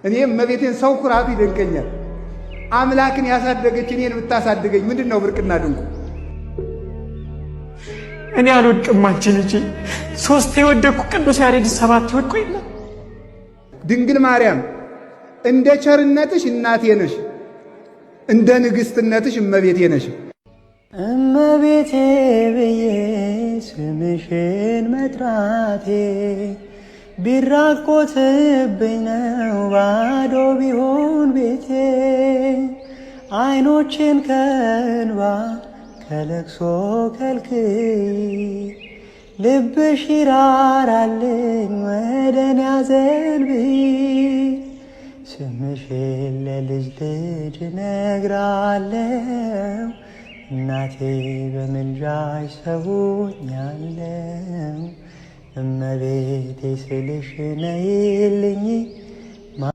እኔም እመቤቴን ሰው ኩራቱ ይደንቀኛል። አምላክን ያሳደገች እኔን ብታሳድገኝ ምንድነው ብርቅና ድንቁ? እኔ አልወድቅም አንቺ ልጅ ሶስት የወደቁ ቅዱስ ያሬድ ሰባት ወድቆ የለ። ድንግል ማርያም እንደ ቸርነትሽ እናቴ ነሽ፣ እንደ ንግስትነትሽ እመቤቴ ነሽ። እመቤቴ ብዬ ስምሽን መጥራቴ ቢራቆትብኝ ነው ባዶ ቢሆን ቤቴ። አይኖቼን ከእንባ ከለቅሶ ከልክይ ልብሽ ይራራልኝ ወደኔ አዘንብይ። ስምሽን ለልጅ ልጅ እነግራለሁ እናቴ በምልጃሽ ሰውኛለሁ። እመቤቴ ስልሽ ነይልኝ